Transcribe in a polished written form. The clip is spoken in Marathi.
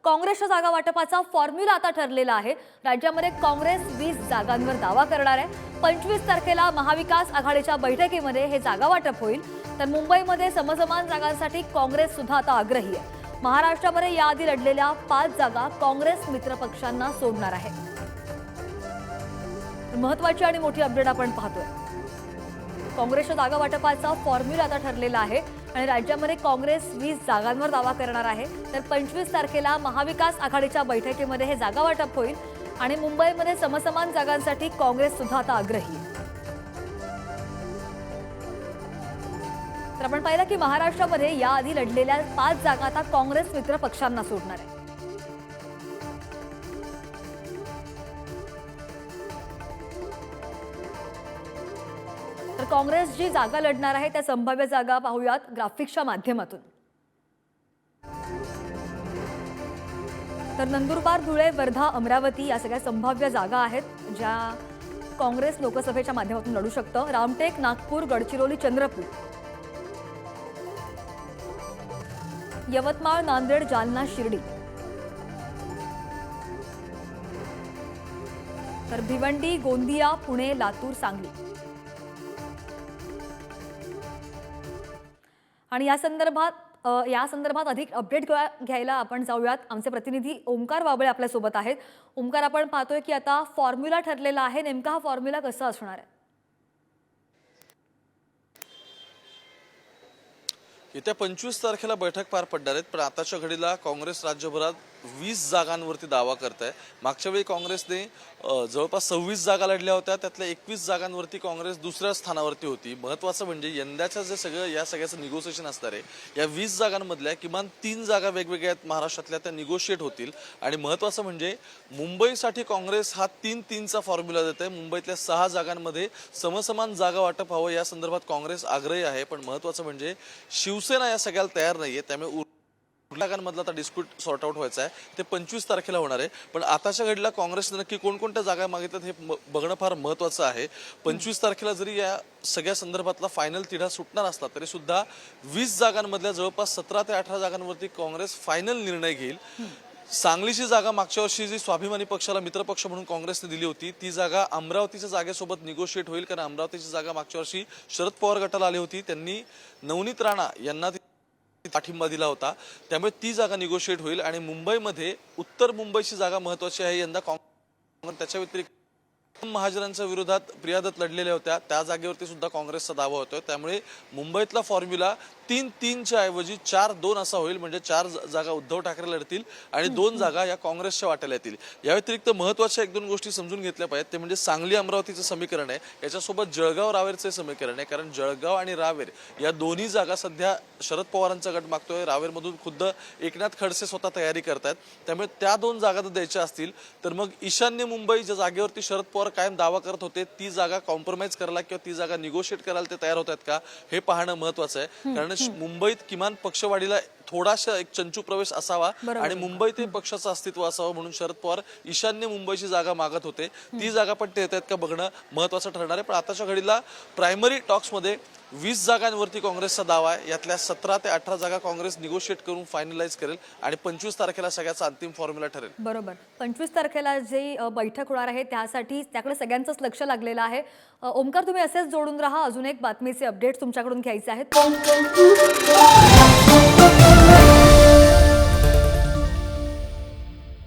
काँग्रेसच्या जागा वाटपाचा फॉर्म्युला आता ठरलेला आहे। राज्यामध्ये काँग्रेस 20 जागांवर दावा करणार आहे। 25 तारखेला महाविकास आघाडीच्या बैठकीमध्ये हे जागा वाटप होईल। तर मुंबईमध्ये समसमान जागांसाठी काँग्रेस सुद्धा आता आग्रही आहे। महाराष्ट्रामध्ये याआधी लढलेल्या 5 जागा काँग्रेस मित्रपक्षांना सोडणार आहे। महत्त्वाची आणि मोठी अपडेट आपण पाहतोय। काँग्रेसच्या जागा वाटपाचा फॉर्म्युला आता ठरलेला आहे आणि राज्यामध्ये काँग्रेस 20 जागांवर दावा करणार आहे। तर 25 तारखेला महाविकास आघाडीच्या बैठकीमध्ये हे जागा वाटप होईल आणि मुंबईमध्ये समसमान जागांसाठी काँग्रेस सुद्धा आता आग्रही आहे। तर आपण पाहिलं की महाराष्ट्रामध्ये याआधी लढलेल्या 5 जागा आता काँग्रेस मित्र पक्षांना सोडणार आहे। तर काँग्रेस जी जागा लढणार आहे त्या संभाव्य जागा पाहूयात ग्राफिक्सच्या माध्यमातून। तर नंदुरबार, धुळे, वर्धा, अमरावती या सगळ्या संभाव्य जागा आहेत ज्या काँग्रेस लोकसभेच्या माध्यमातून लढू शकतं। रामटेक, नागपूर, गडचिरोली, चंद्रपूर, यवतमाळ, नांदेड, जालना, शिर्डी, तर भिवंडी, गोंदिया, पुणे, लातूर, सांगली। आणि या संदर्भात अधिक अपडेट घ्यायला आपण जाऊयात। आमचे प्रतिनिधी ओमकार वाबळे आपल्या सोबत आहेत। ओमकार, आपण पाहतोय की आता फॉर्म्युला ठरलेला आहे, नेमका हा फॉर्म्युला कसा असणार आहे? येत्या 25 तारखेला बैठक पार पडणार आहेत, पण आताच्या घडीला काँग्रेस राज्यभरात 20 जागांवरती दावा करत आहे। मागच्या वेळी काँग्रेसने जवळपास 26 जागा लढल्या होत्या, त्यातल्या 21 जागांवरती काँग्रेस दुसऱ्या स्थानावरती होती। महत्त्वाचं म्हणजे यंदाच्या जे या सगळ्याचं निगोसिएशन असणार आहे, या 20 जागांमधल्या किमान 3 जागा वेगवेगळ्या आहेत महाराष्ट्रातल्या, त्या निगोशिएट होतील। आणि महत्त्वाचं म्हणजे मुंबईसाठी काँग्रेस हा 3-3चा फॉर्म्युला देत आहे। मुंबईतल्या 6 जागांमध्ये समसमान जागा वाटप व्हावं या संदर्भात काँग्रेस आग्रही आहे, पण महत्त्वाचं म्हणजे शिवसेना या सगळ्याला तयार नाहीये। त्यामुळे जागांमधला आता डिस्प्यूट सॉर्ट आउट व्हायचा आहे, ते 25 तारखेला होणार आहे। पण आताच्या घडीला काँग्रेसने नक्की कोणकोणत्या जागा मागितल्यात हे बघणं फार महत्त्वाचं आहे। 25 तारखेला जरी या सगळ्या संदर्भातला फायनल तिढा सुटणार असला तरी सुद्धा 20 जागांमधल्या जवळपास 17 ते 18 जागांवरती काँग्रेस फायनल निर्णय घेईल। सांगलीची जागा मागच्या वर्षी जी स्वाभिमानी पक्षाला मित्रपक्ष म्हणून काँग्रेसने दिली होती, ती जागा अमरावतीच्या जागेसोबत निगोशिएट होईल, कारण अमरावतीची जागा मागच्या वर्षी शरद पवार गटाला आली होती, त्यांनी नवनीत राणा यांना पाठिंबा दिला होता, त्यामुळे ती जागा निगोशिएट होईल। आणि मुंबईमध्ये उत्तर मुंबईची जागा महत्त्वाची आहे यंदा काँग्रेस। त्याच्या व्यतिरिक्त महाजनांच्या विरोधात प्रिया दत्त लढलेल्या होत्या, त्या जागेवरती सुद्धा काँग्रेसचा दावा होतोय। त्यामुळे मुंबईतला फॉर्म्युला 3-3च्या ऐवजी 4-2 असा होईल, म्हणजे 4 जागा उद्धव ठाकरे लढतील आणि 2 जागा या काँग्रेसच्या वाट्याला येतील। या व्यतिरिक्त महत्त्वाच्या 1-2 गोष्टी समजून घेतल्या पाहिजेत, ते म्हणजे सांगली अमरावतीचं समीकरण आहे, याच्यासोबत जळगाव रावेरचे समीकरण आहे, कारण जळगाव आणि रावेर या दोन्ही जागा सध्या शरद पवारांचा गट मागतोय। रावेरमधून खुद्द एकनाथ खडसे स्वतः तयारी करतात, त्यामुळे त्या 2 जागा जर द्यायच्या असतील तर मग ईशान्य मुंबई ज्या जागेवरती शरद पवार कायम दावा करत होते, ती जागा कॉम्प्रोमाइज करायला किंवा ती जागा निगोशिएट करायला ते तयार होत आहेत का, हे पाहणं महत्त्वाचं आहे। कारण मुंबईत किमान पक्षवाढीला थोडासा एक चंचू प्रवेश असावा आणि मुंबईत पक्षाचं अस्तित्व असावं, म्हणून शरद पवार ईशान्य मुंबईची जागा मागत होते। ती जागा पण ते येत आहेत का बघणं महत्त्वाचं ठरणार आहे। पण आताच्या घडीला प्रायमरी टॉक्समध्ये 20 जागांवरती काँग्रेसचा दावा आहे, यातल्या 17 ते 18 जागा काँग्रेस निगोशिएट करून फायनलाइज करेल आणि 25 तारखेला सगळ्याचा अंतिम फॉर्म्युला ठरेल। बरोबर, 25 तारखेला जी बैठक होणार आहे त्यासाठी त्याकडे सगळ्यांचंच लक्ष लागलेलं आहे। ओमकार, तुम्ही असेच जोडून राहा, अजून एक बातमीचे अपडेट्स तुमच्याकडून घ्यायचे आहेत।